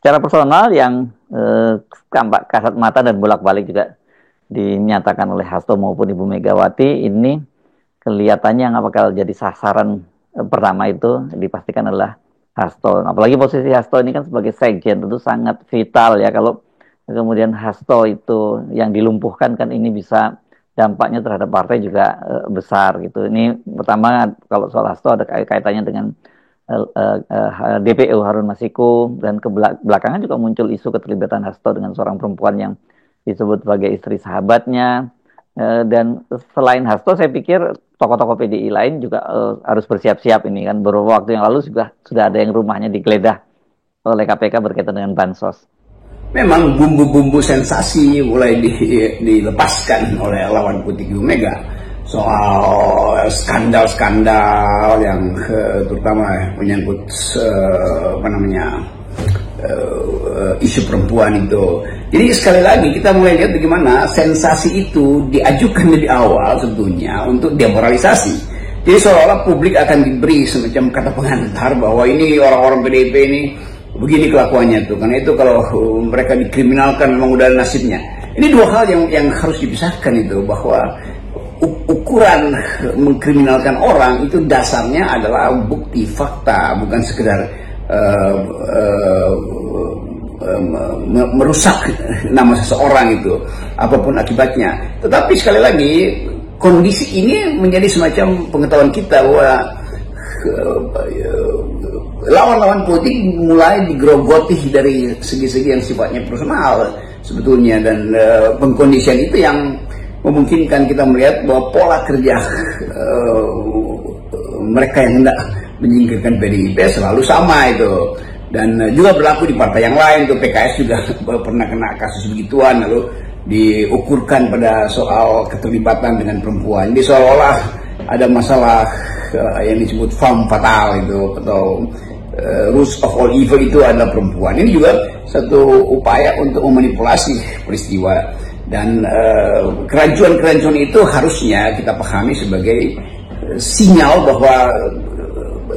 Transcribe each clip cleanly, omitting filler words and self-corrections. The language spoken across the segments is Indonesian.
secara personal yang tampak kasat mata dan bolak-balik juga dinyatakan oleh Hasto maupun Ibu Megawati, ini kelihatannya yang bakal jadi sasaran pertama itu dipastikan adalah Hasto. Apalagi posisi Hasto ini kan sebagai sekjen tentu sangat vital ya, kalau kemudian Hasto itu yang dilumpuhkan kan ini bisa dampaknya terhadap partai juga besar gitu. Ini pertama kalau soal Hasto ada kaitannya dengan DPO Harun Masiku, dan belakangan juga muncul isu keterlibatan Hasto dengan seorang perempuan yang disebut sebagai istri sahabatnya. Dan selain Hasto, saya pikir tokoh-tokoh PDI lain juga harus bersiap-siap ini kan. Beberapa waktu yang lalu juga sudah ada yang rumahnya digeledah oleh KPK berkaitan dengan bansos. Memang bumbu-bumbu sensasi mulai dilepaskan oleh lawan politik Ibu Mega soal skandal-skandal yang terutama menyangkut isu perempuan itu. Jadi sekali lagi kita mulai lihat bagaimana sensasi itu diajukan lebih awal sebetulnya untuk demoralisasi. Jadi seolah-olah publik akan diberi semacam kata pengantar bahwa ini orang-orang PDIP ini begini kelakuannya tuh. Karena itu kalau mereka dikriminalkan memang udah nasibnya. Ini dua hal yang harus dipisahkan itu, bahwa ukuran mengkriminalkan orang itu dasarnya adalah bukti fakta, bukan sekedar merusak nama seseorang itu apapun akibatnya. Tetapi sekali lagi kondisi ini menjadi semacam pengetahuan kita bahwa lawan-lawan politik mulai digerogoti dari segi-segi yang sifatnya personal sebetulnya, dan pengkondisian itu yang memungkinkan kita melihat bahwa pola kerja mereka yang hendak menyingkirkan PDIP selalu sama itu, dan juga berlaku di partai yang lain tuh. PKS juga pernah kena kasus begituan, lalu diukurkan pada soal keterlibatan dengan perempuan. Jadi seolah-olah ada masalah yang disebut femme fatale itu, atau roots of all evil itu adalah perempuan. Ini juga satu upaya untuk memanipulasi peristiwa, dan kerancuan-kerancuan itu harusnya kita pahami sebagai sinyal bahwa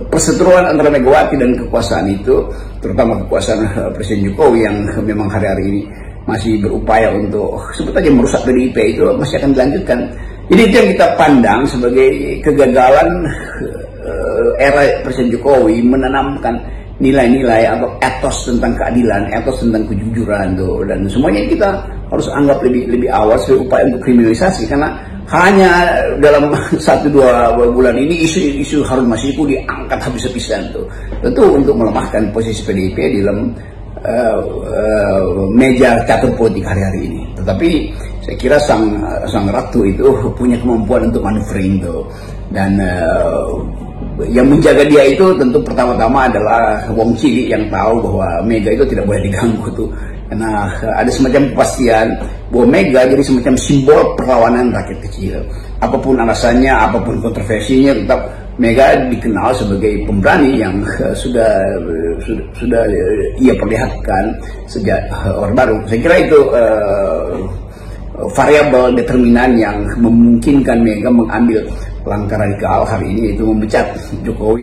perseteruan antara Megawati dan kekuasaan itu, terutama kekuasaan Presiden Jokowi yang memang hari-hari ini masih berupaya untuk sebut aja merusak PDIP, itu masih akan dilanjutkan. Jadi itu yang kita pandang sebagai kegagalan era Presiden Jokowi menanamkan nilai-nilai atau etos tentang keadilan, etos tentang kejujuran tuh, dan semuanya kita harus anggap lebih awal sebagai upaya untuk kriminalisasi, karena hanya dalam 1-2 bulan ini isu Harun Masiku diangkat habis-habisan tuh, tentu untuk melemahkan posisi PDIP di dalam meja catur politik hari-hari ini. Tetapi saya kira sang ratu itu punya kemampuan untuk maneuvering tuh, dan yang menjaga dia itu tentu pertama-tama adalah Wong Cilik yang tahu bahwa Mega itu tidak boleh diganggu tuh, karena ada semacam kepastian bahwa Mega jadi semacam simbol perlawanan rakyat kecil. Apapun alasannya, apapun kontroversinya, tetap Mega dikenal sebagai pemberani yang sudah ia perlihatkan sejak Orde Baru. Saya kira itu variabel determinan yang memungkinkan Mega mengambil langkah radikal hari ini, yaitu memecat Jokowi.